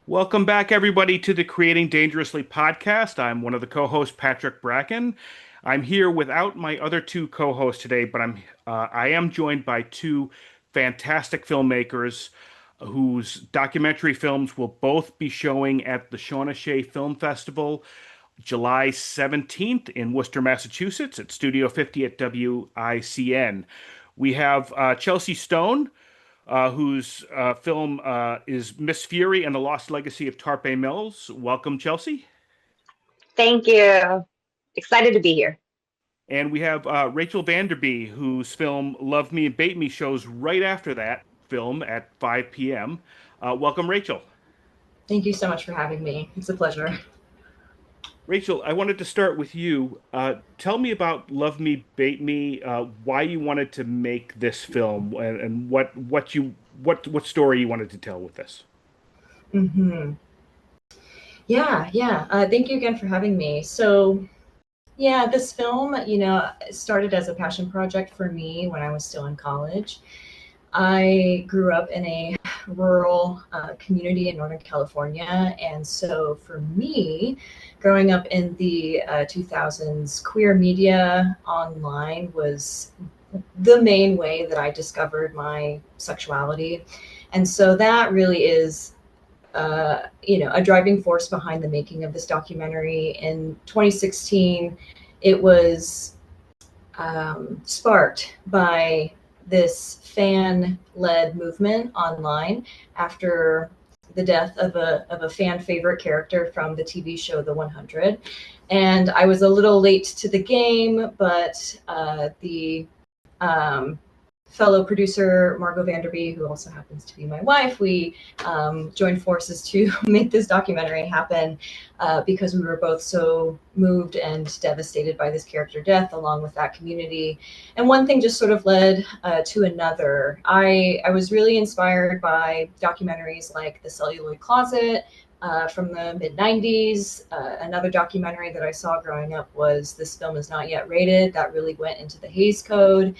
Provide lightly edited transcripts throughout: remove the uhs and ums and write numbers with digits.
Welcome back, everybody, to the Creating Dangerously podcast. I'm one of the co-hosts, Patrick Bracken. I'm here without my other two co-hosts today, but I am joined by two fantastic filmmakers whose documentary films will both be showing at the Shawna Shea Film Festival July 17th in Worcester, Massachusetts at Studio 50 at WICN. We have Chelsea Stone, whose film is Miss Fury and the Lost Legacy of Tarpé Mills. Welcome, Chelsea. Thank you. Excited to be here. And we have Rachel Vanderby, whose film Love Me and Bait Me shows right after that film at 5 p.m. Welcome, Rachel. Thank you so much for having me. It's a pleasure. Rachel, I wanted to start with you. Tell me about Love Me, Bait Me, why you wanted to make this film, and what story you wanted to tell with this. Mm-hmm. Yeah. Thank you again for having me. So, yeah, this film, started as a passion project for me when I was still in college. I grew up in a rural community in Northern California. And so for me, growing up in the 2000s, queer media online was the main way that I discovered my sexuality. And so that really is, a driving force behind the making of this documentary. In 2016, it was sparked by this fan-led movement online after the death of a fan favorite character from the TV show The 100. And I was a little late to the game, but the fellow producer Margot Vanderby, who also happens to be my wife, we joined forces to make this documentary happen because we were both so moved and devastated by this character death, along with that community. And one thing just sort of led to another. I was really inspired by documentaries like The Celluloid Closet from the mid-90s. Another documentary that I saw growing up was This Film Is Not Yet Rated. That really went into the Hays Code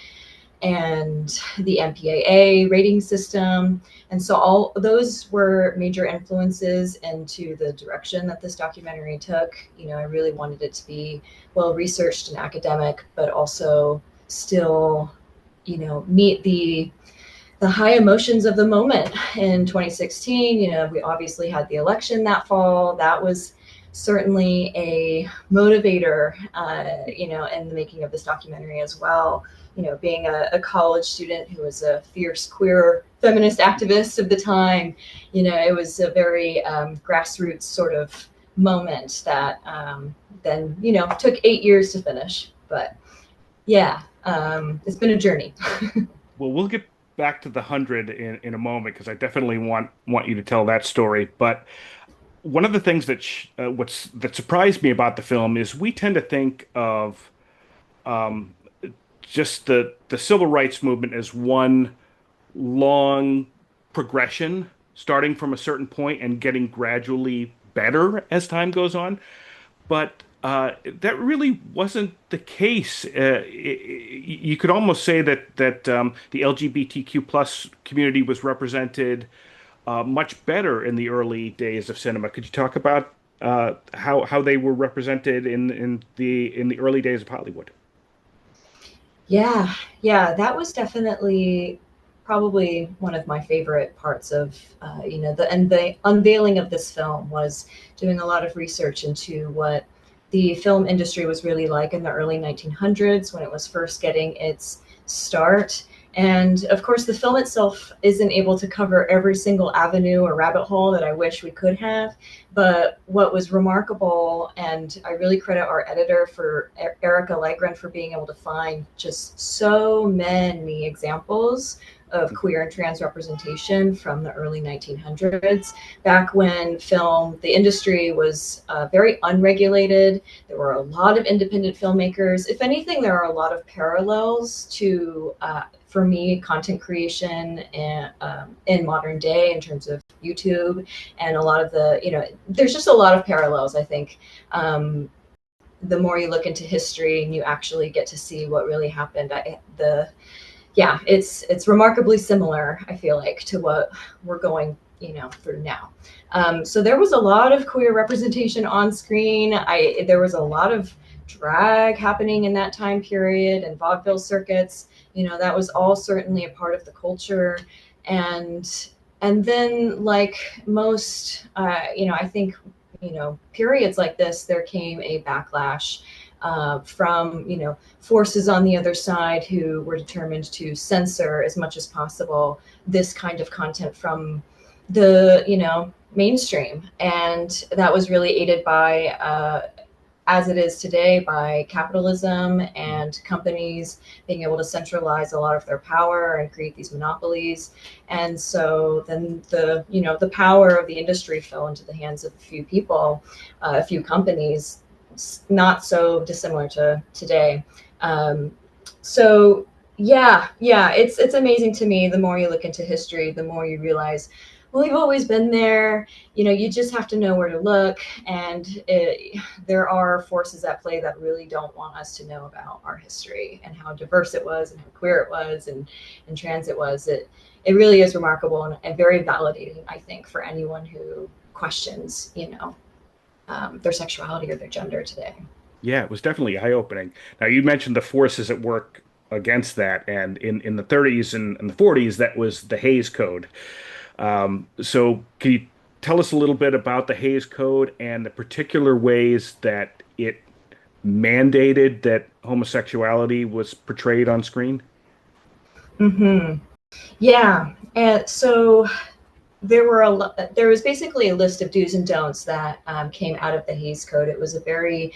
and the MPAA rating system. And so all those were major influences into the direction that this documentary took. I really wanted it to be well-researched and academic, but also still, meet the high emotions of the moment. In 2016, we obviously had the election that fall. That was certainly a motivator, in the making of this documentary as well. Being a college student who was a fierce queer feminist activist of the time, it was a very grassroots sort of moment that then, took 8 years to finish. But yeah, it's been a journey. Well, we'll get back to the 100 in a moment because I definitely want you to tell that story. But one of the things that surprised me about the film is we tend to think of just the civil rights movement as one long progression, starting from a certain point and getting gradually better as time goes on. But that really wasn't the case. You could almost say that the LGBTQ plus community was represented much better in the early days of cinema. Could you talk about how they were represented in the early days of Hollywood? Yeah, that was definitely probably one of my favorite parts of, the unveiling of this film was doing a lot of research into what the film industry was really like in the early 1900s when it was first getting its start. And of course, the film itself isn't able to cover every single avenue or rabbit hole that I wish we could have. But what was remarkable, and I really credit our editor for Erica Legren for being able to find just so many examples of queer and trans representation from the early 1900s, back when the industry was very unregulated. There were a lot of independent filmmakers. If anything, there are a lot of parallels to, for me, content creation in modern day in terms of YouTube, and a lot of there's just a lot of parallels, I think. The more you look into history and you actually get to see what really happened, it's remarkably similar, I feel like, to what we're going through now. So there was a lot of queer representation on screen. There was a lot of drag happening in that time period, and vaudeville circuits. That was all certainly a part of the culture. And then, like most, I think, periods like this, there came a backlash from, forces on the other side who were determined to censor as much as possible this kind of content from the, mainstream. And that was really aided by, as it is today, by capitalism and companies being able to centralize a lot of their power and create these monopolies. And so then the power of the industry fell into the hands of a few people, a few companies, not so dissimilar to today. So it's amazing to me. The more you look into history, the more you realize, well, we've always been there. You just have to know where to look. And there are forces at play that really don't want us to know about our history and how diverse it was and how queer it was and trans it was. It really is remarkable and very validating, I think, for anyone who questions, their sexuality or their gender today. Yeah, it was definitely eye-opening. Now, you mentioned the forces at work against that, and in the 30s and the 40s, that was the Hays Code. So can you tell us a little bit about the Hays Code and the particular ways that it mandated that homosexuality was portrayed on screen? Mm-hmm. Yeah, and so there was basically a list of do's and don'ts that came out of the Hays Code. It was a very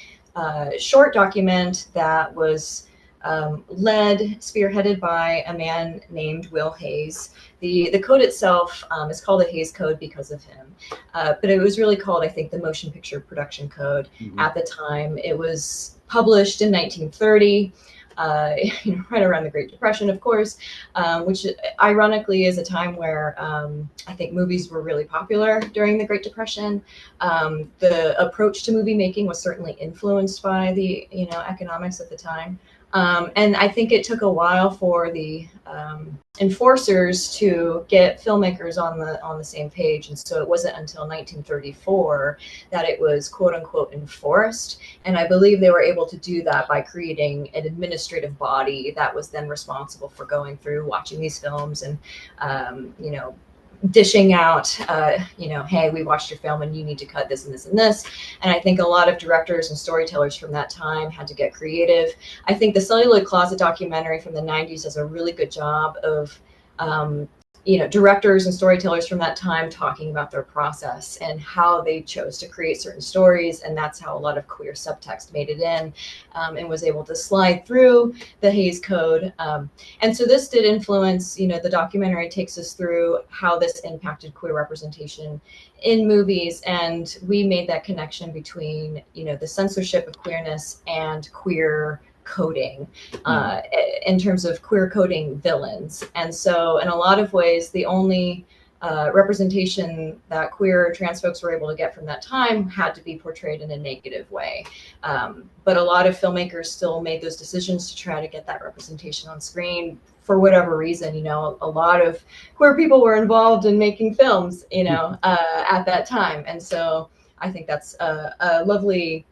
short document that was spearheaded by a man named Will Hays. The code itself is called the Hays Code because of him, but it was really called, I think, the Motion Picture Production Code at the time. It was published in 1930. Right around the Great Depression, of course, which ironically is a time where I think movies were really popular during the Great Depression. The approach to movie making was certainly influenced by the economics at the time. And I think it took a while for the enforcers to get filmmakers on the same page, and so it wasn't until 1934 that it was quote unquote enforced. And I believe they were able to do that by creating an administrative body that was then responsible for going through, watching these films, and dishing out, hey, we watched your film and you need to cut this and this and this. And I think a lot of directors and storytellers from that time had to get creative. I think the Celluloid Closet documentary from the 90s does a really good job of, directors and storytellers from that time talking about their process and how they chose to create certain stories. And that's how a lot of queer subtext made it in and was able to slide through the Hays Code. And so this did influence, the documentary takes us through how this impacted queer representation in movies. And we made that connection between, the censorship of queerness and queer coding in terms of queer coding villains. And so in a lot of ways, the only representation that queer trans folks were able to get from that time had to be portrayed in a negative way. But a lot of filmmakers still made those decisions to try to get that representation on screen for whatever reason. A lot of queer people were involved in making films, at that time. And so I think that's a lovely,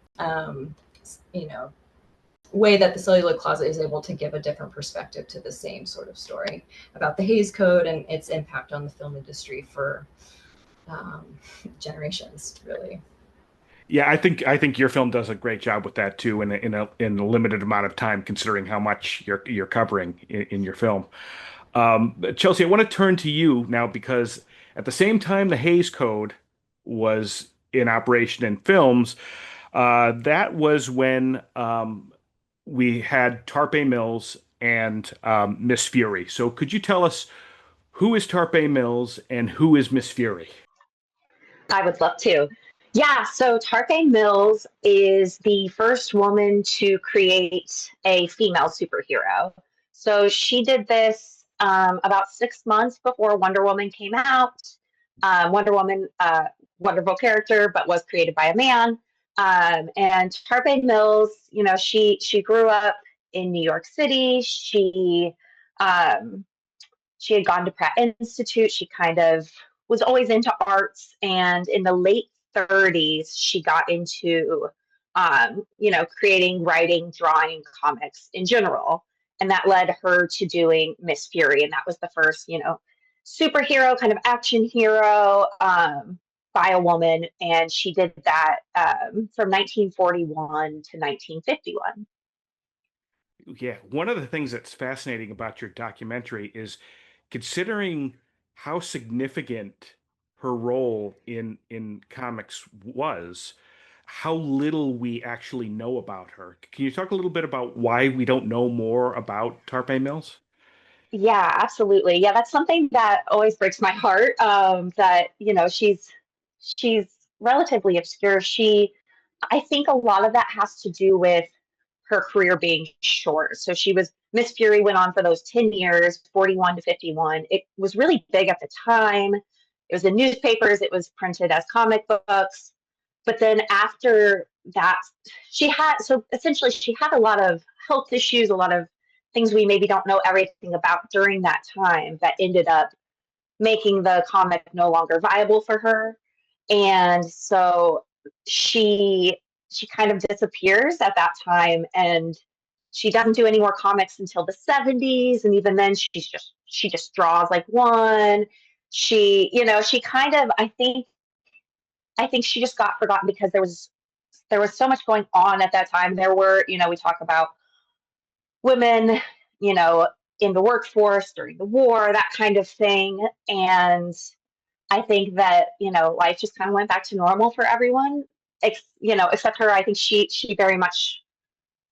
way that the Celluloid Closet is able to give a different perspective to the same sort of story about the Hays Code and its impact on the film industry for generations, really. Yeah, I think your film does a great job with that too, in a limited amount of time, considering how much you're covering in your film. Chelsea, I want to turn to you now because at the same time the Hays Code was in operation in films, that was when we had Tarpé Mills and Miss Fury. So could you tell us who is Tarpé Mills and who is Miss Fury? I would love to. Yeah, so Tarpé Mills is the first woman to create a female superhero. So she did this about 6 months before Wonder Woman came out. Wonder Woman, wonderful character, but was created by a man. And Tarpé Mills, she grew up in New York City. She had gone to Pratt Institute. She kind of was always into arts, and in the late 30s, she got into, creating, writing, drawing comics in general. And that led her to doing Miss Fury. And that was the first, superhero kind of action hero by a woman. And she did that from 1941 to 1951. Yeah, one of the things that's fascinating about your documentary is considering how significant her role in comics was, how little we actually know about her. Can you talk a little bit about why we don't know more about Tarpé Mills? Yeah, absolutely. Yeah, that's something that always breaks my heart. That she's relatively obscure. I think a lot of that has to do with her career being short. So she was Miss Fury went on for those 10 years, 41 to 51. It was really big at the time. It was in newspapers, it was printed as comic books. But then after that, so essentially she had a lot of health issues, a lot of things we maybe don't know everything about during that time that ended up making the comic no longer viable for her. And so she kind of disappears at that time, and she doesn't do any more comics until the 70s. And even then she just draws like one. She kind of, I think she just got forgotten because there was so much going on at that time. There were, we talk about women, you know, in the workforce during the war, that kind of thing. And I think that, life just kind of went back to normal for everyone, except her. I think she very much,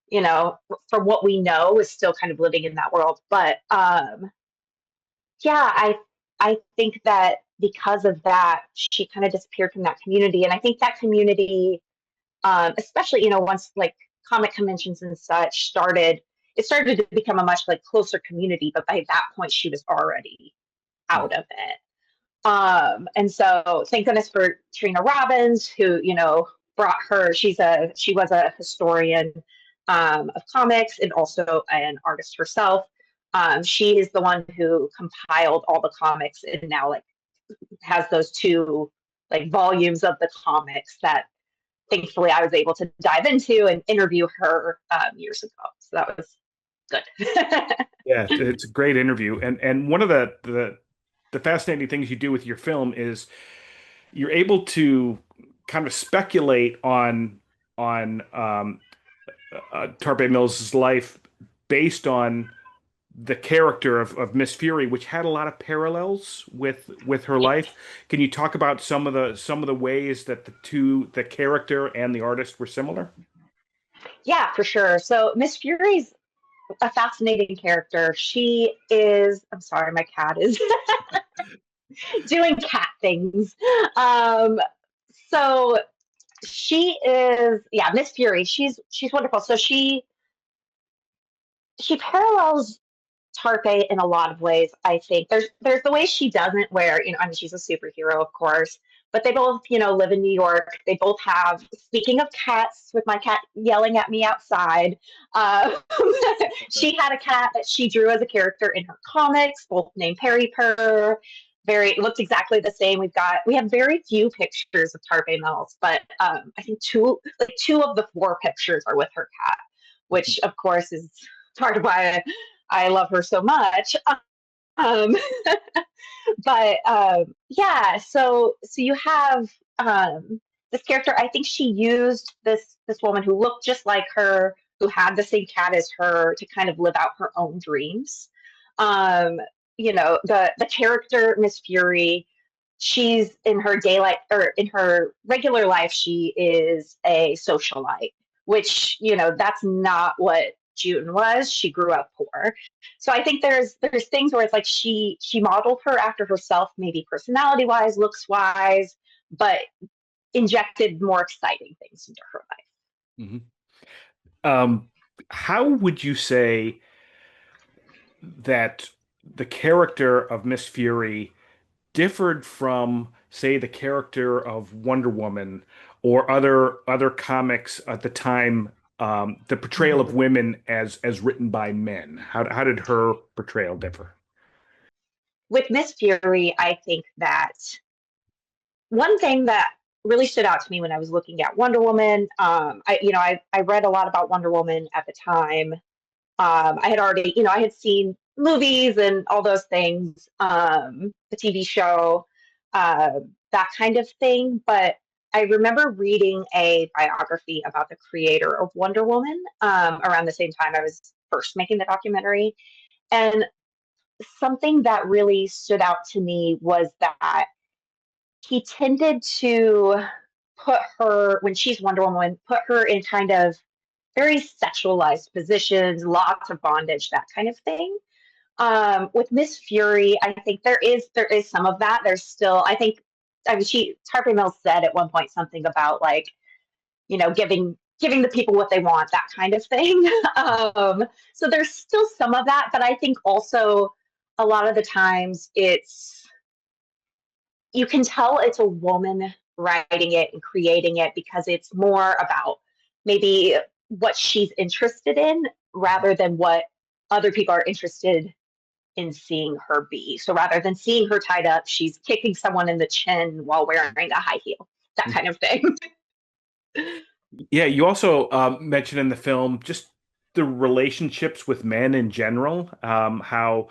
from what we know, is still kind of living in that world. But yeah, I think that because of that, she kind of disappeared from that community. And I think that community, especially, once like comic conventions and such started, it started to become a much like closer community. But by that point, she was already out of it. And so thank goodness for Trina Robbins, who, brought her. She was a historian of comics and also an artist herself. She is the one who compiled all the comics and now like has those two like volumes of the comics that thankfully I was able to dive into and interview her years ago. So that was good. Yeah, it's a great interview. And one of the fascinating things you do with your film is you're able to kind of speculate on Tarpé Mills' life based on the character of Miss Fury, which had a lot of parallels with her life. Can you talk about some of the ways that the character and the artist were similar? Yeah, for sure. So Miss Fury's a fascinating character. She is, I'm sorry, my cat is doing cat things. So she is, yeah, Miss Fury. She's wonderful. So she parallels Tarpe in a lot of ways. I think there's the way she doesn't, where I mean, she's a superhero, of course, but they both live in New York. They both have. Speaking of cats, with my cat yelling at me outside, uh, she had a cat that she drew as a character in her comics, both named Perry Purr. Very looked exactly the same. We have very few pictures of Tarpe Mills, but I think two of the four pictures are with her cat, which of course is part of why I love her so much. Um, but yeah, so you have this character. I think she used this woman who looked just like her, who had the same cat as her, to kind of live out her own dreams. Um, the character Miss Fury, she's in her daylight or in her regular life, she is a socialite, which that's not what June was. She grew up poor. So I think there's things where it's like she modeled her after herself, maybe personality wise, looks wise, but injected more exciting things into her life. Mhm. Um, how would you say that the character of Miss Fury differed from, say, the character of Wonder Woman or other comics at the time, the portrayal of Mhm. women as written by men? How did her portrayal differ? With Miss Fury, I think that one thing that really stood out to me when I was looking at Wonder Woman, I read a lot about Wonder Woman at the time. I had already, I had seen movies and all those things, the TV show, uh, that kind of thing. But I remember reading a biography about the creator of Wonder Woman around the same time I was first making the documentary. And something that really stood out to me was that he tended to put her, when she's Wonder Woman, put her in kind of very sexualized positions, lots of bondage, that kind of thing. With Miss Fury, I think there is some of that. There's still, I mean, Tarpé Mills said at one point something about like, giving the people what they want, that kind of thing. So there's still some of that, but I think also a lot of the times you can tell it's a woman writing it and creating it because it's more about maybe what she's interested in rather than what other people are interested in seeing her be. So rather than seeing her tied up, she's kicking someone in the chin while wearing a high heel, that kind of thing. Yeah, you also mentioned in the film just the relationships with men in general, how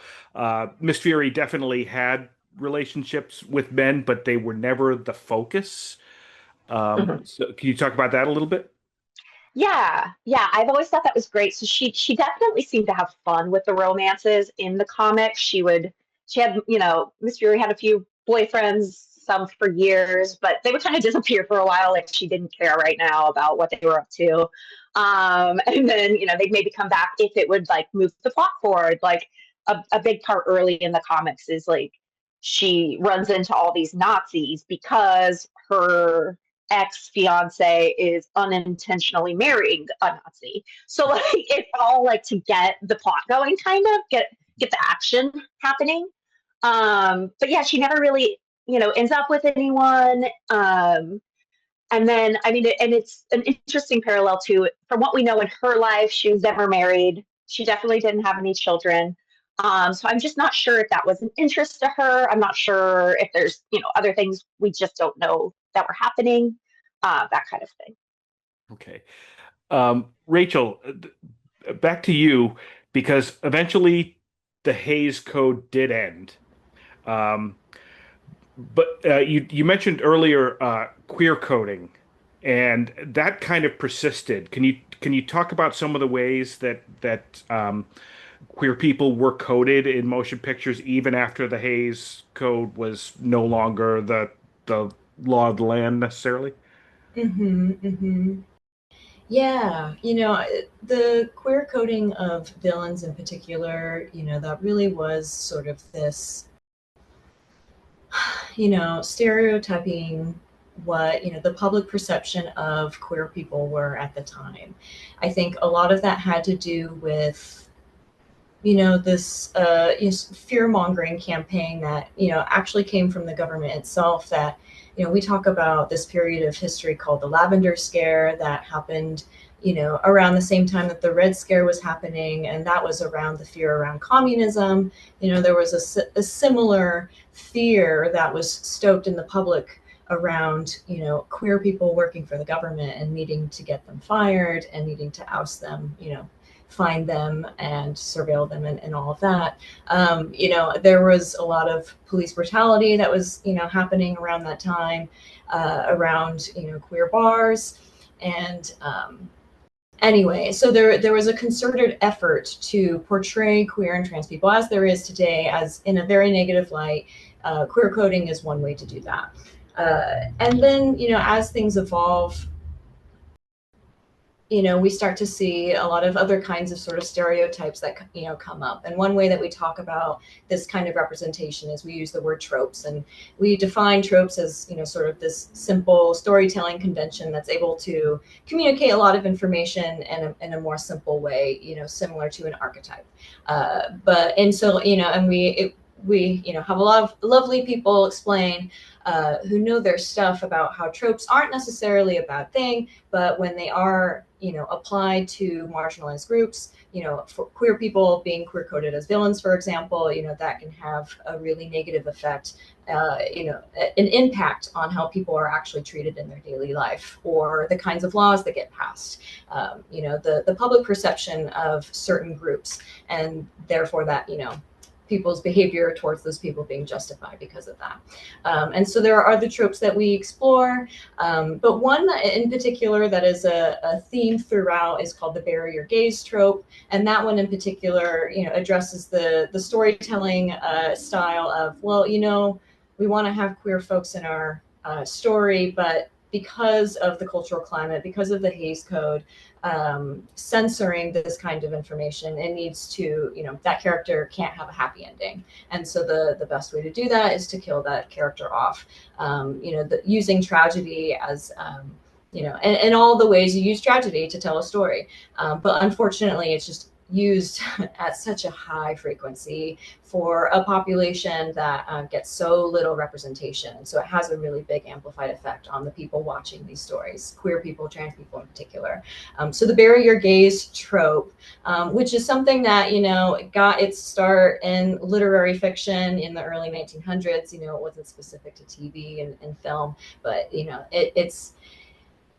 Miss Fury definitely had relationships with men, but they were never the focus. Mhm. So can you talk about that a little bit? Yeah, yeah, I've always thought that was great. So she definitely seemed to have fun with the romances in the comics. She had, Miss Fury had a few boyfriends, some for years, but they would kind of disappear for a while. Like she didn't care right now about what they were up to. And then, they'd maybe come back if it would like move the plot forward. Like a big part early in the comics is like she runs into all these Nazis because her ex fiance is unintentionally marrying a Nazi. So like it's all like to get the plot going, kind of get the action happening. But yeah, she never really ends up with anyone. And then I mean, and it's an interesting parallel to from what we know in her life. She was never married. She definitely didn't have any children. So I'm just not sure if that was an interest to her. I'm not sure if there's other things we just don't know that were happening, that kind of thing. Okay. Rachel, back to you, because eventually the Hayes Code did end. Um, but you mentioned earlier queer coding, and that kind of persisted. Can you talk about some of the ways that queer people were coded in motion pictures even after the Hayes Code was no longer the law of the land necessarily? Mm-hmm, mm-hmm. Yeah, the queer coding of villains in particular, that really was sort of this, stereotyping what, the public perception of queer people were at the time. I think a lot of that had to do with, this fear mongering campaign that, actually came from the government itself that, we talk about this period of history called the Lavender Scare that happened, around the same time that the Red Scare was happening. And that was around the fear around communism. There was a similar fear that was stoked in the public around, queer people working for the government and needing to get them fired and needing to oust them, find them and surveil them and all of that. There was a lot of police brutality that was, happening around that time, around, queer bars. And anyway, so there was a concerted effort to portray queer and trans people as there is today as in a very negative light. Queer coding is one way to do that. And then, as things evolve, we start to see a lot of other kinds of sort of stereotypes that, come up. And one way that we talk about this kind of representation is we use the word tropes, and we define tropes as, sort of this simple storytelling convention that's able to communicate a lot of information in a more simple way, similar to an archetype. And so, and we, have a lot of lovely people explain who know their stuff about how tropes aren't necessarily a bad thing, but when they are, applied to marginalized groups, for queer people being queer coded as villains, for example, that can have a really negative effect, an impact on how people are actually treated in their daily life, or the kinds of laws that get passed, the public perception of certain groups, and therefore that, people's behavior towards those people being justified because of that. And so there are the tropes that we explore, but one in particular that is a theme throughout is called the bury your gaze trope. And that one in particular, addresses the storytelling style of, well, we want to have queer folks in our story, but because of the cultural climate, because of the Hays Code, censoring this kind of information, it needs to, that character can't have a happy ending. And so the best way to do that is to kill that character off, using tragedy as, and all the ways you use tragedy to tell a story. But unfortunately, it's just used at such a high frequency for a population that gets so little representation. And so it has a really big amplified effect on the people watching these stories, queer people, trans people in particular. So the bury your gaze trope, which is something that, got its start in literary fiction in the early 1900s. It wasn't specific to TV and film, but,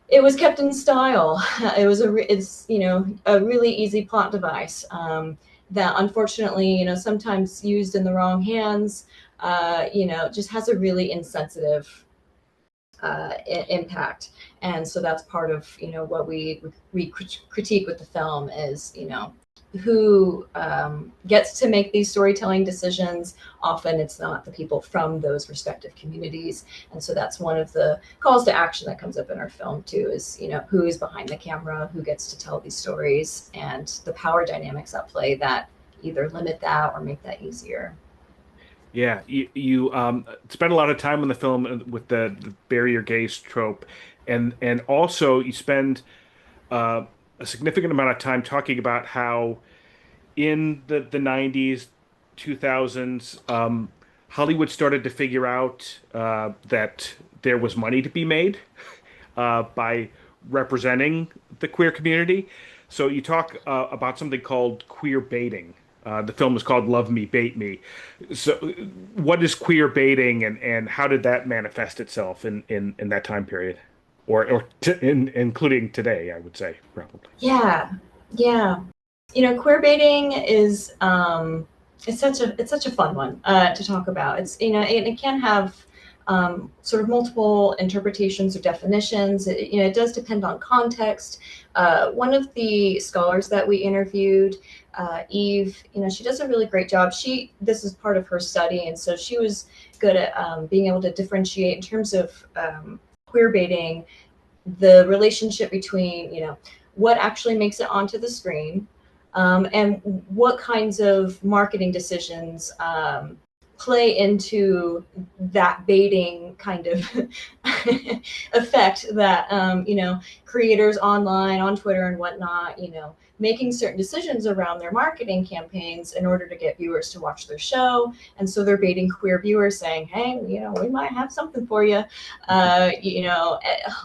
it was kept in style. It's a really easy plot device that unfortunately, sometimes used in the wrong hands, just has a really insensitive impact. And so that's part of, what we critique with the film is, who gets to make these storytelling decisions. Often it's not the people from those respective communities. And so that's one of the calls to action that comes up in our film too, is, who is behind the camera, who gets to tell these stories, and the power dynamics at play that either limit that or make that easier. Yeah, you spend a lot of time in the film with the bury your gaze trope, and also you spend a significant amount of time talking about how in the 90s, 2000s, Hollywood started to figure out that there was money to be made by representing the queer community. So you talk about something called queer baiting. The film is called Love Me, Bait Me. So what is queer baiting, and how did that manifest itself in that time period? Including today, I would say, probably. Yeah, yeah. Queer baiting is it's such a fun one to talk about. It's it can have sort of multiple interpretations or definitions. It does depend on context. One of the scholars that we interviewed, Eve, she does a really great job. This is part of her study, and so she was good at being able to differentiate in terms of queer baiting, the relationship between what actually makes it onto the screen, and what kinds of marketing decisions play into that baiting kind of effect that creators online, on Twitter and whatnot, making certain decisions around their marketing campaigns in order to get viewers to watch their show. And so they're baiting queer viewers, saying, hey, we might have something for you. A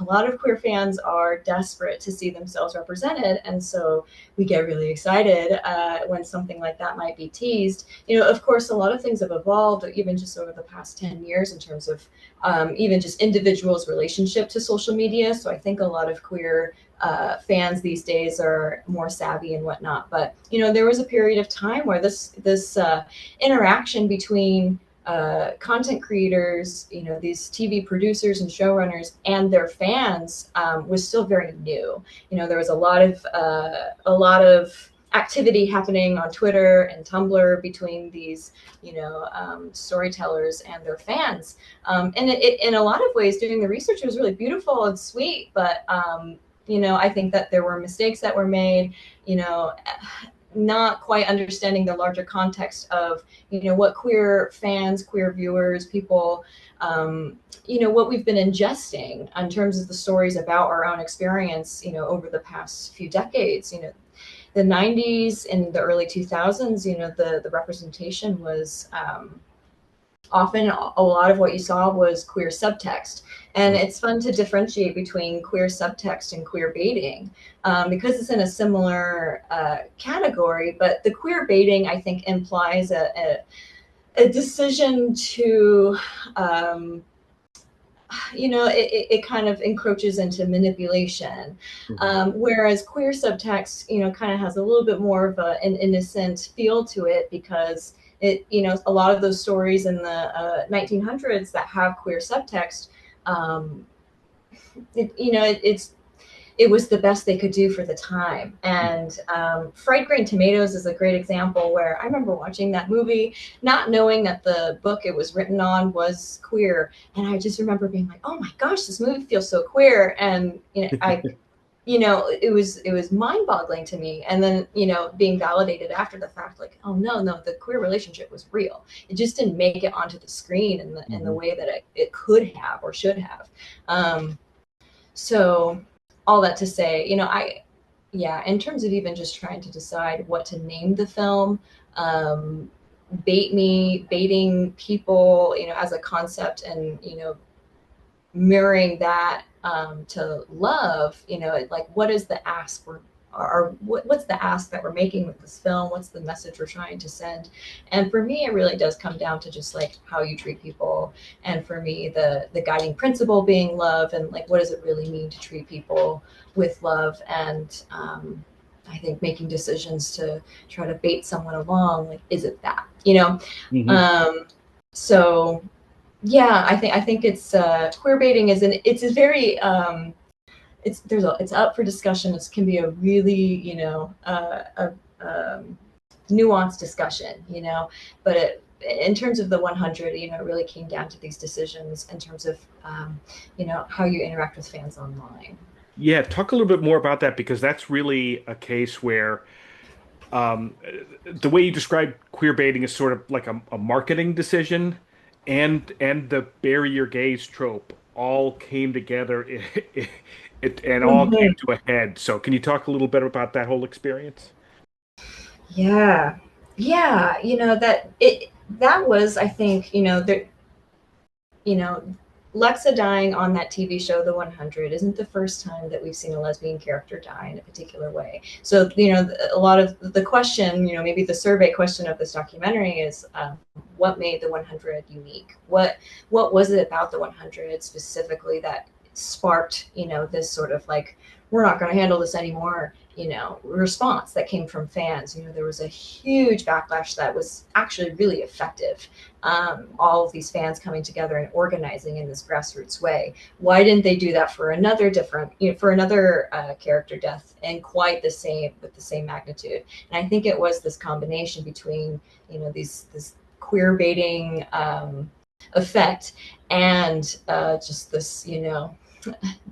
lot of queer fans are desperate to see themselves represented. And so we get really excited when something like that might be teased. Of course, a lot of things have evolved, even just over the past 10 years in terms of even just individuals' relationship to social media. So I think a lot of queer fans these days are more savvy and whatnot. But, there was a period of time where this interaction between content creators, these TV producers and showrunners and their fans was still very new. There was a lot of activity happening on Twitter and Tumblr between these, storytellers and their fans. And it, in a lot of ways, doing the research was really beautiful and sweet, but I think that there were mistakes that were made, not quite understanding the larger context of, what queer fans, queer viewers, people, what we've been ingesting in terms of the stories about our own experience, over the past few decades. the 90s and the early 2000s, you know, the representation was often a lot of what you saw was queer subtext. And it's fun to differentiate between queer subtext and queer baiting because it's in a similar category. But the queer baiting, I think, implies a decision to, you know, it kind of encroaches into manipulation. Whereas queer subtext, you know, kind of has a little bit more of an innocent feel to it because it, you know, a lot of those stories in the 1900s that have queer subtext, you know, it was the best they could do for the time. And Fried Green Tomatoes is a great example where I remember watching that movie, not knowing that the book it was written on was queer. And I just remember being like, oh my gosh, this movie feels so queer. And you know, you know, it was mind boggling to me. And then, you know, being validated after the fact, like, oh no, the queer relationship was real. It just didn't make it onto the screen in the way that it could have or should have. So all that to say, you know, in terms of even just trying to decide what to name the film, baiting people, you know, as a concept, and, you know, mirroring that to love, you know, like, what is the ask what's the ask that we're making with this film? What's the message we're trying to send? And for me, it really does come down to just like how you treat people. And for me, the guiding principle being love, and like, what does it really mean to treat people with love? And I think making decisions to try to bait someone along, like, is it that, you know? So yeah, I think it's queer baiting it's a very it's up for discussion. It can be a really, you know, nuanced discussion, you know, but in terms of the 100, you know, it really came down to these decisions in terms of, you know, how you interact with fans online. Yeah, talk a little bit more about that because that's really a case where um, the way you describe queer baiting is sort of like a marketing decision, and the bury your gays trope all came together and all came Mhm. to a head. So, can you talk a little bit about that whole experience? Yeah. Yeah, you know, that was, I think, you know, there, you know, Lexa dying on that TV show, The 100, isn't the first time that we've seen a lesbian character die in a particular way. So, you know, a lot of the question, you know, maybe the survey question of this documentary is, what made The 100 unique? What was it about The 100 specifically that sparked, you know, this sort of like, we're not going to handle this anymore, you know, response that came from fans? You know, there was a huge backlash that was actually really effective. All of these fans coming together and organizing in this grassroots way. Why didn't they do that for another different, you know, for another character death and quite the same, with the same magnitude? And I think it was this combination between, you know, this queer baiting effect and just this, you know,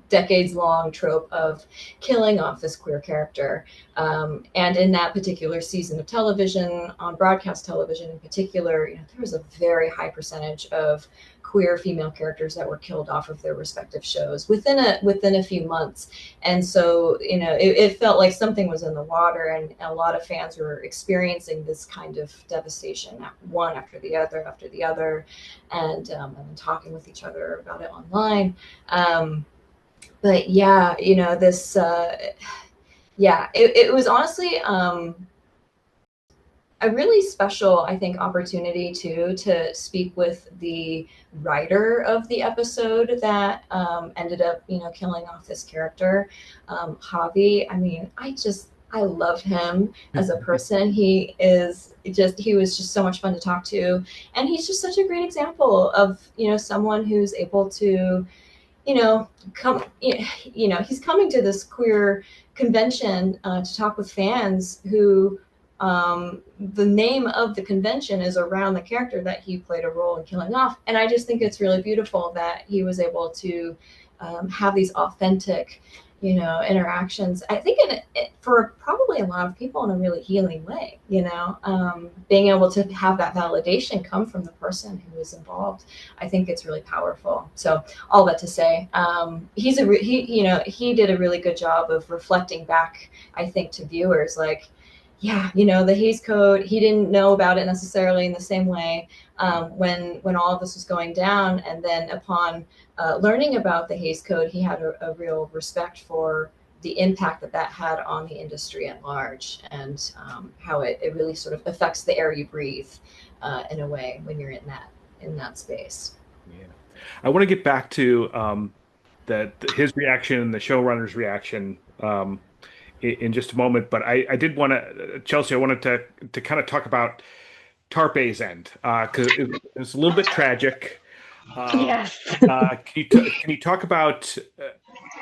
decades long trope of killing off this queer character. And in that particular season of television, on broadcast television in particular, you know, there was a very high percentage of queer female characters that were killed off of their respective shows within a few months. And so, you know, it felt like something was in the water, and a lot of fans were experiencing this kind of devastation, one after the other, and talking with each other about it online. But yeah, you know, this, yeah, it was honestly a really special, I think, opportunity too, to speak with the writer of the episode that ended up, you know, killing off this character, Javi. I mean, I love him as a person. He was just so much fun to talk to, and he's just such a great example of, you know, someone who's able to, you know, you know, he's coming to this queer convention to talk with fans who, the name of the convention is around the character that he played a role in killing off. And I just think it's really beautiful that he was able to have these authentic, interactions, I think for probably a lot of people in a really healing way, being able to have that validation come from the person who is involved. I think it's really powerful. So all that to say, he did a really good job of reflecting back, I think, to viewers, like, yeah, the Hays Code, he didn't know about it necessarily in the same way when all of this was going down. And then upon learning about the Hays Code, he had a real respect for the impact that had on the industry at large, and how it really sort of affects the air you breathe in a way when you're in that space. Yeah. I want to get back to his reaction and the showrunner's reaction in just a moment, but I did want to, Chelsea, I wanted to kind of talk about Tarpé's end because it's a little bit tragic. Yes. Can you talk about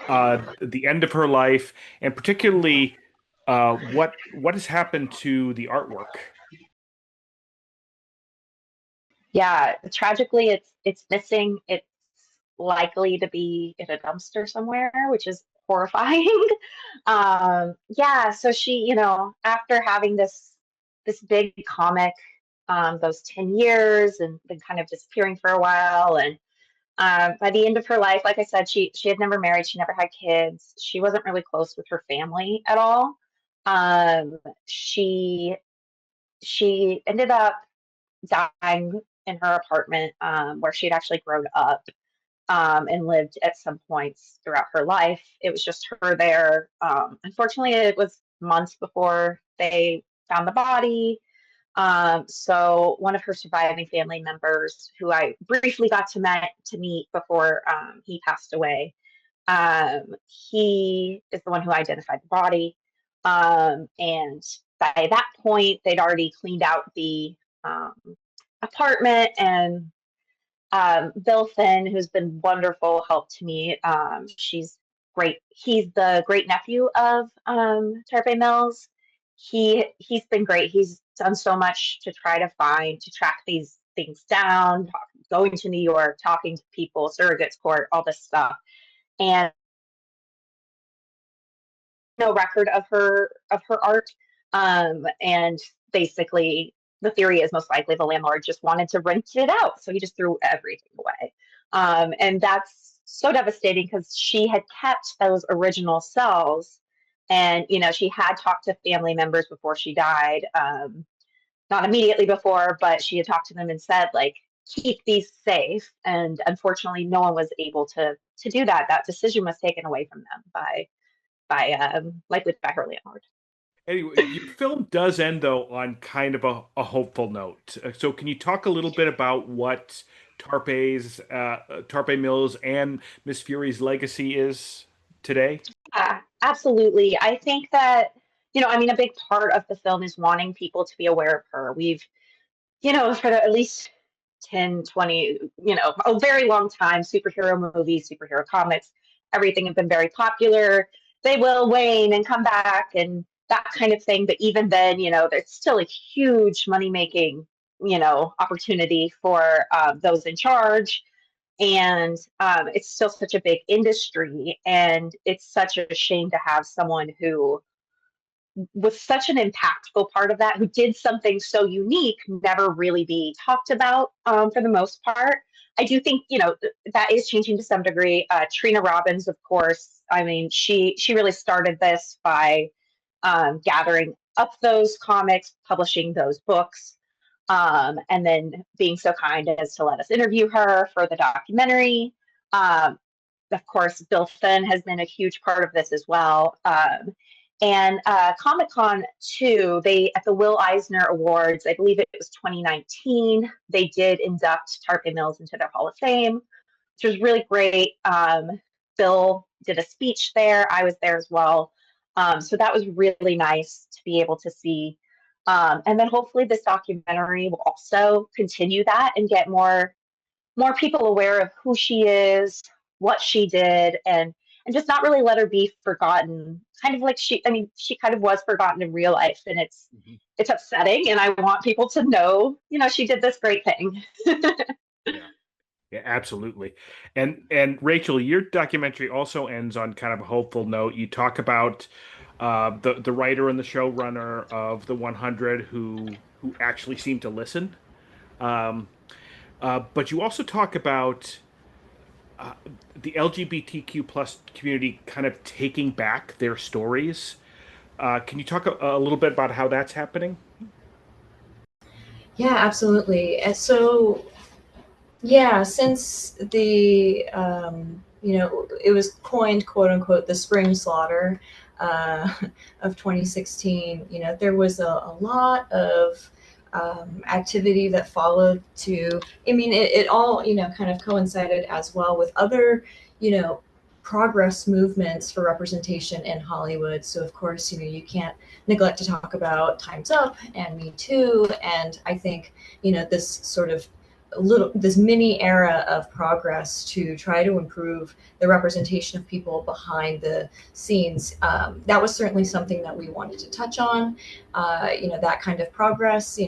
the end of her life, and particularly what has happened to the artwork? Yeah, tragically, it's missing. It's likely to be in a dumpster somewhere, which is horrifying. Yeah, so she, after having this big comic, those 10 years, and then kind of disappearing for a while, and by the end of her life, like I said, she had never married, she never had kids, she wasn't really close with her family at all. Um, she she ended up dying in her apartment, where she had actually grown up, and lived at some points throughout her life. It was just her there. Unfortunately, it was months before they found the body. So one of her surviving family members, who I briefly got to meet before he passed away, he is the one who identified the body. And by that point, they'd already cleaned out the um, apartment, and Bill Finn, who's been wonderful help to me. She's great. He's the great nephew of Tarpé Mills. He's been great. He's done so much to try to track these things down, going to New York, talking to people, surrogates court, all this stuff, and no record of her art. And basically, the theory is most likely the landlord just wanted to rent it out, so he just threw everything away. And that's so devastating because she had kept those original cells, and she had talked to family members before she died. Not immediately before, but she had talked to them and said, like, keep these safe. And unfortunately, no one was able to do that. That decision was taken away from them likely by her landlord. Anyway, your film does end though on kind of a hopeful note. So can you talk a little bit about what Tarpé Mills and Miss Fury's legacy is today? Yeah, absolutely. I think that, I mean, a big part of the film is wanting people to be aware of her. We've, for at least 10, 20, a very long time, superhero movies, superhero comics, everything have been very popular. They will wane and come back and that kind of thing. But even then, there's still a huge money making, opportunity for those in charge. And it's still such a big industry. And it's such a shame to have someone who was such an impactful part of that, who did something so unique, never really be talked about for the most part. I do think, that is changing to some degree. Trina Robbins, of course, I mean, she really started this by gathering up those comics, publishing those books, and then being so kind as to let us interview her for the documentary. Of course, Bill Finn has been a huge part of this as well. And Comic Con too, they at the Will Eisner Awards, I believe it was 2019, they did induct Tarpé Mills into their Hall of Fame, which was really great. Bill did a speech there. I was there as well. So that was really nice to be able to see. And then hopefully this documentary will also continue that and get more people aware of who she is, what she did, and just not really let her be forgotten. Kind of like she kind of was forgotten in real life, and it's upsetting. And I want people to know, she did this great thing. Yeah. Yeah, absolutely. And Rachel, your documentary also ends on kind of a hopeful note. You talk about the writer and the showrunner of the 100 who actually seem to listen. Um, but you also talk about uh, the LGBTQ plus community kind of taking back their stories. Can you talk a little bit about how that's happening? Yeah, absolutely. And so, yeah, since the it was coined, quote unquote, the spring slaughter uh, of 2016. There was a lot of activity that followed to. I mean, it all kind of coincided as well with other you know progress movements for representation in Hollywood. So of course, you can't neglect to talk about Time's Up and Me Too, and I think this sort of this mini era of progress to try to improve the representation of people behind the scenes. That was certainly something that we wanted to touch on. That kind of progress.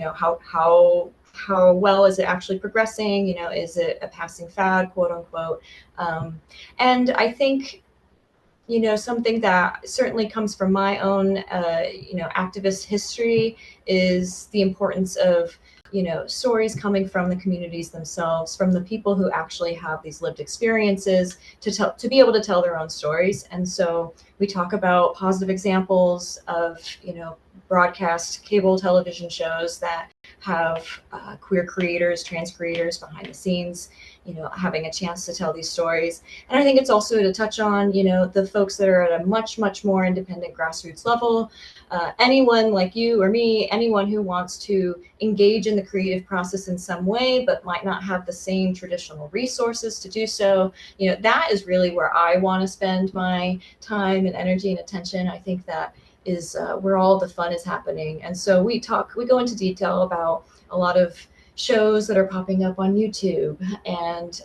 How well is it actually progressing? Is it a passing fad, quote unquote? And I think something that certainly comes from my own, activist history is the importance of, stories coming from the communities themselves, from the people who actually have these lived experiences to be able to tell their own stories. And so we talk about positive examples of, broadcast cable television shows that have queer creators, trans creators behind the scenes, having a chance to tell these stories. And I think it's also to touch on, the folks that are at a much, much more independent grassroots level. Anyone like you or me, anyone who wants to engage in the creative process in some way, but might not have the same traditional resources to do so, that is really where I want to spend my time and energy and attention. I think that is where all the fun is happening. And so we go into detail about a lot of shows that are popping up on YouTube, and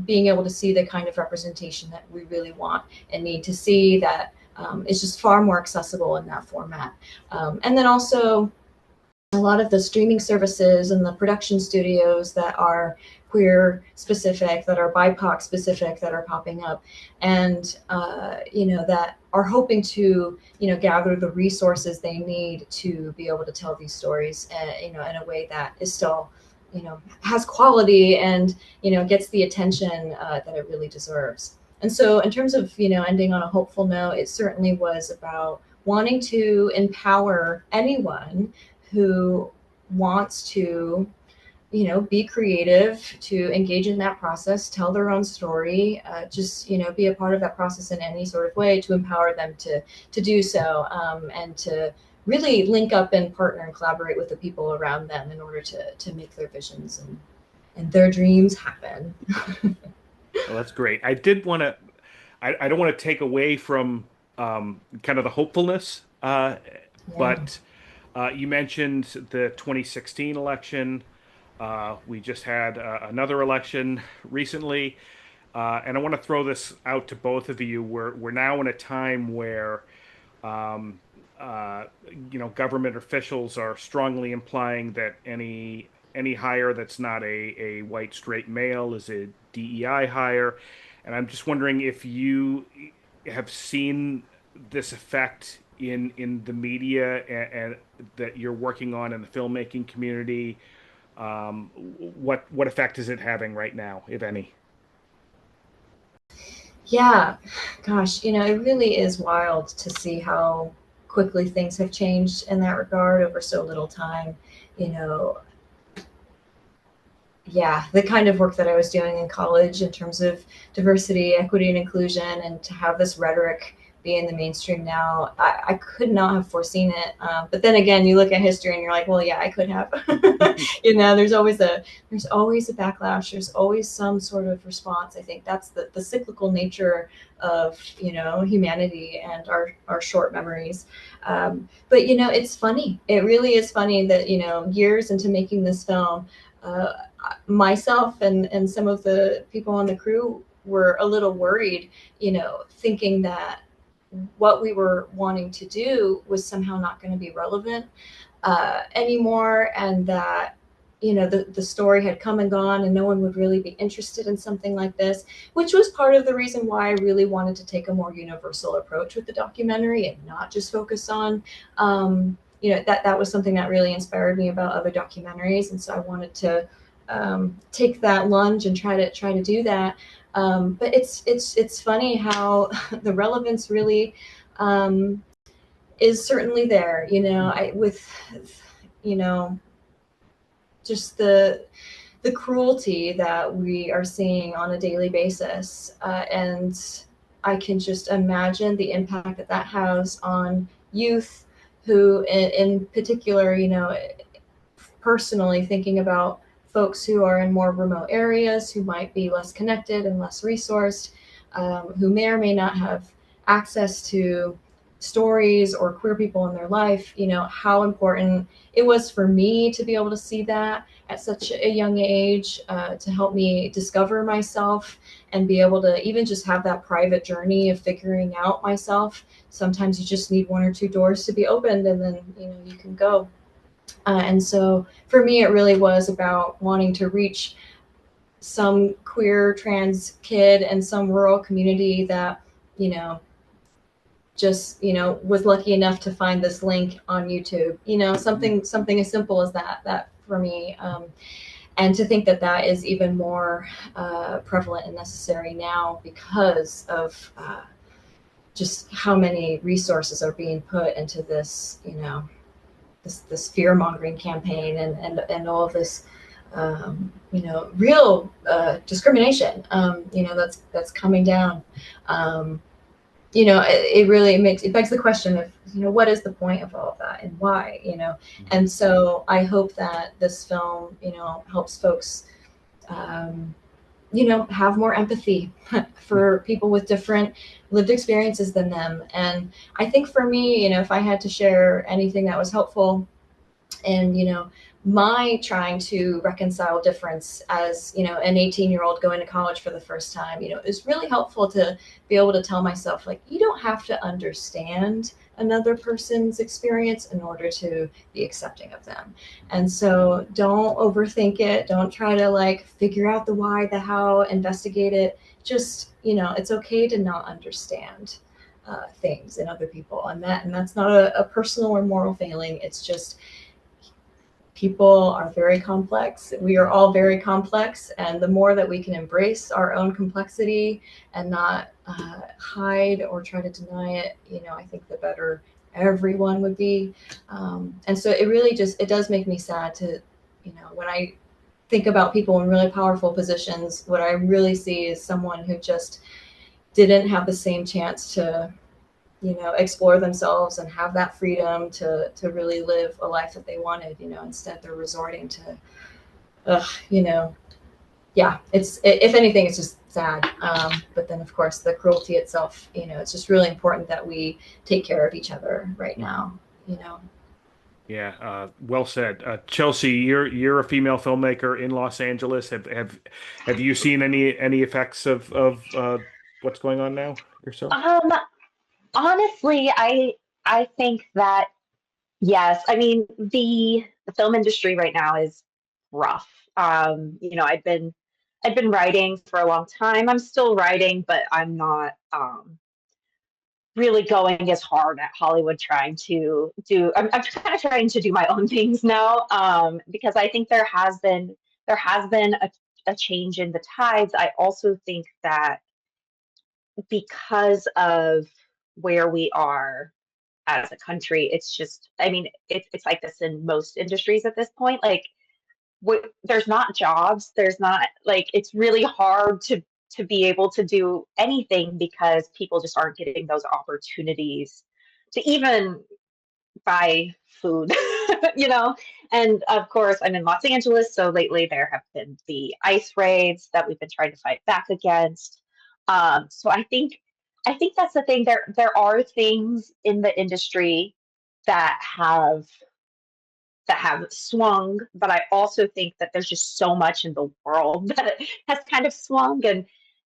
being able to see the kind of representation that we really want and need to see that is just far more accessible in that format. And then also a lot of the streaming services and the production studios that are queer specific, that are BIPOC specific, that are popping up, and that are hoping to gather the resources they need to be able to tell these stories, in a way that is still has quality and gets the attention that it really deserves. And so, in terms of ending on a hopeful note, it certainly was about wanting to empower anyone who wants to be creative, to engage in that process, tell their own story, just be a part of that process in any sort of way, to empower them to do so, and to really link up and partner and collaborate with the people around them in order to make their visions and their dreams happen. Well, that's great. I did want to, I don't want to take away from kind of the hopefulness, Yeah. but you mentioned the 2016 election. We just had another election recently, and I want to throw this out to both of you. We're now in a time where um, uh, government officials are strongly implying that any hire that's not a white straight male is a DEI hire, and I'm just wondering if you have seen this effect in the media and that you're working on in the filmmaking community. What effect is it having right now, if any? Yeah, gosh, it really is wild to see how quickly things have changed in that regard over so little time. You know, yeah, the kind of work that I was doing in college in terms of diversity, equity, and inclusion, and to have this rhetoric be in the mainstream now, I could not have foreseen it. But then again, you look at history and you're like, well, yeah, I could have. There's always a backlash. There's always some sort of response. I think that's the cyclical nature of humanity and our short memories. But it's funny. It really is funny that years into making this film. Myself and some of the people on the crew were a little worried, thinking that what we were wanting to do was somehow not going to be relevant anymore, and that the story had come and gone and no one would really be interested in something like this, which was part of the reason why I really wanted to take a more universal approach with the documentary and not just focus on, that was something that really inspired me about other documentaries. And so I wanted to take that lunge and try to do that. But it's funny how the relevance really is certainly there, with, just the cruelty that we are seeing on a daily basis. And I can just imagine the impact that has on youth who, in particular, personally thinking about folks who are in more remote areas, who might be less connected and less resourced, who may or may not have access to stories or queer people in their life, how important it was for me to be able to see that at such a young age, to help me discover myself and be able to even just have that private journey of figuring out myself. Sometimes you just need one or two doors to be opened and then, you can go. And so for me, it really was about wanting to reach some queer trans kid in some rural community that, just, was lucky enough to find this link on YouTube, something as simple as that for me. And to think that is even more prevalent and necessary now because of just how many resources are being put into this, this fear-mongering campaign and all of this, real discrimination, that's coming down. It really begs the question of, what is the point of all of that and why, And so I hope that this film, helps folks, have more empathy for people with different lived experiences than them. And I think for me, if I had to share anything that was helpful and, my trying to reconcile difference as, an 18-year-old going to college for the first time, is really helpful to be able to tell myself, like, you don't have to understand another person's experience in order to be accepting of them. And so don't overthink it. Don't try to figure out the why, the how, investigate it. Just, it's okay to not understand things in other people. And that's not a personal or moral failing. It's just, people are very complex. We are all very complex. And the more that we can embrace our own complexity and not hide or try to deny it, I think the better everyone would be. And so it really it does make me sad to, when I think about people in really powerful positions, what I really see is someone who just didn't have the same chance to, explore themselves and have that freedom to really live a life that they wanted. Instead they're resorting to, if anything, it's just sad. But then of course the cruelty itself, it's just really important that we take care of each other right now, Yeah, well said. Chelsea, you're a female filmmaker in Los Angeles. Have you seen any effects of what's going on now yourself? Honestly, I think that yes. I mean, the film industry right now is rough. I've been writing for a long time. I'm still writing, but I'm not really going as hard at Hollywood trying to do. I'm kind of trying to do my own things now, because I think there has been a change in the tides. I also think that because of where we are as a country, it's just, I mean, it's like this in most industries at this point. Like, there's not jobs. There's not, like, it's really hard to be able to do anything because people just aren't getting those opportunities to even buy food, you know? And of course, I'm in Los Angeles, so lately there have been the ICE raids that we've been trying to fight back against. So I think that's the thing. There are things in the industry that have swung, but I also think that there's just so much in the world that it has kind of swung.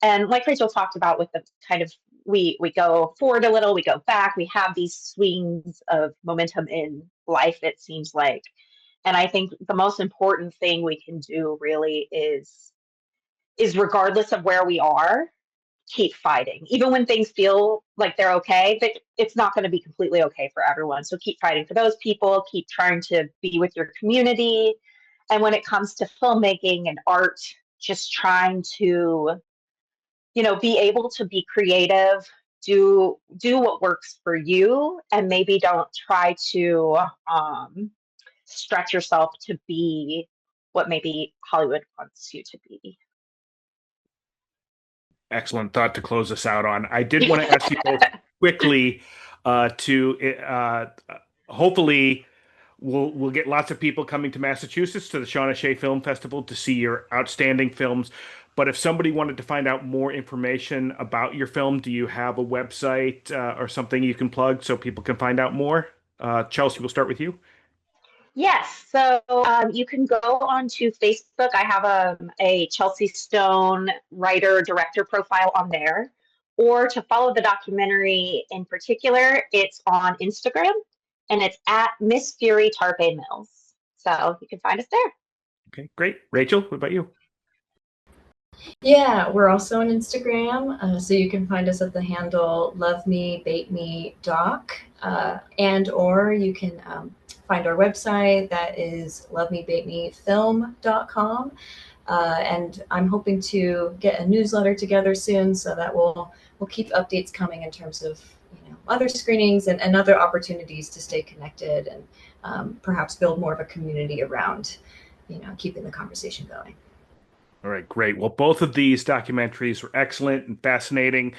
And like Rachel talked about with the kind of, we go forward a little, we go back, we have these swings of momentum in life, it seems like. And I think the most important thing we can do really is regardless of where we are, keep fighting. Even when things feel like they're okay, but it's not going to be completely okay for everyone. So keep fighting for those people, keep trying to be with your community. And when it comes to filmmaking and art, just trying to, be able to be creative, do what works for you, and maybe don't try to stretch yourself to be what maybe Hollywood wants you to be. Excellent thought to close us out on. I did want to ask you both quickly to hopefully we'll get lots of people coming to Massachusetts to the Shawna Shea Film Festival to see your outstanding films. But if somebody wanted to find out more information about your film, do you have a website or something you can plug so people can find out more? Chelsea, we'll start with you. Yes, so you can go onto Facebook. I have a Chelsea Stone writer director profile on there. Or to follow the documentary in particular, it's on Instagram, and it's at Miss Fury Tarpé Mills. So you can find us there. Okay, great. Rachel, what about you? Yeah, we're also on Instagram, so you can find us at the handle Love Me Bait Me Doc, and or you can find our website that is lovemebatemefilm.com. And I'm hoping to get a newsletter together soon, so that we'll keep updates coming in terms of other screenings and other opportunities to stay connected and perhaps build more of a community around keeping the conversation going. All right, great. Well, both of these documentaries were excellent and fascinating,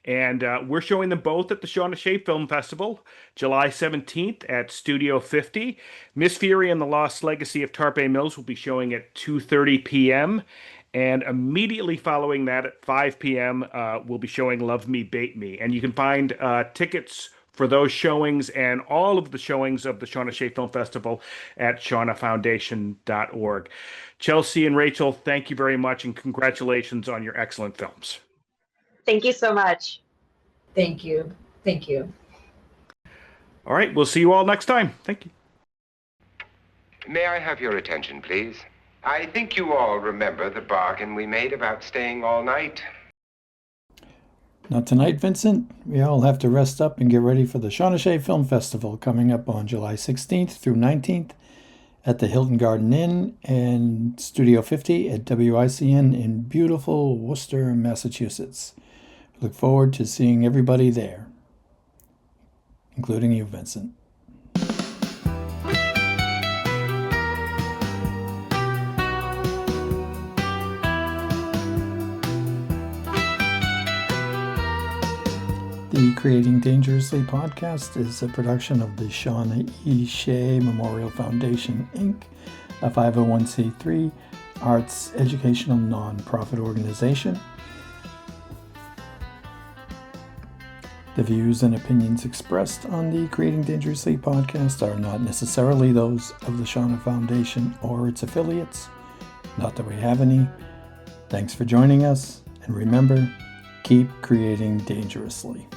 and we're showing them both at the Shawna Shea Film Festival, July 17th at Studio 50. Miss Fury and the Lost Legacy of Tarpé Mills will be showing at 2:30 p.m., and immediately following that at 5 p.m., we'll be showing Love Me, Bait Me. And you can find tickets for those showings and all of the showings of the Shawna Shea Film Festival at shawnafoundation.org. Chelsea and Rachel, thank you very much, and congratulations on your excellent films. Thank you so much. Thank you. Thank you. All right, we'll see you all next time. Thank you. May I have your attention, please? I think you all remember the bargain we made about staying all night. Not tonight, Vincent. We all have to rest up and get ready for the Shawna Shea Film Festival coming up on July 16th through 19th at the Hilton Garden Inn and Studio 50 at WICN in beautiful Worcester, Massachusetts. Look forward to seeing everybody there, including you, Vincent. The Creating Dangerously podcast is a production of the Shawna E. Shea Memorial Foundation, Inc., a 501c3 arts educational nonprofit organization. The views and opinions expressed on the Creating Dangerously podcast are not necessarily those of the Shawna Foundation or its affiliates. Not that we have any. Thanks for joining us, and remember, keep creating dangerously.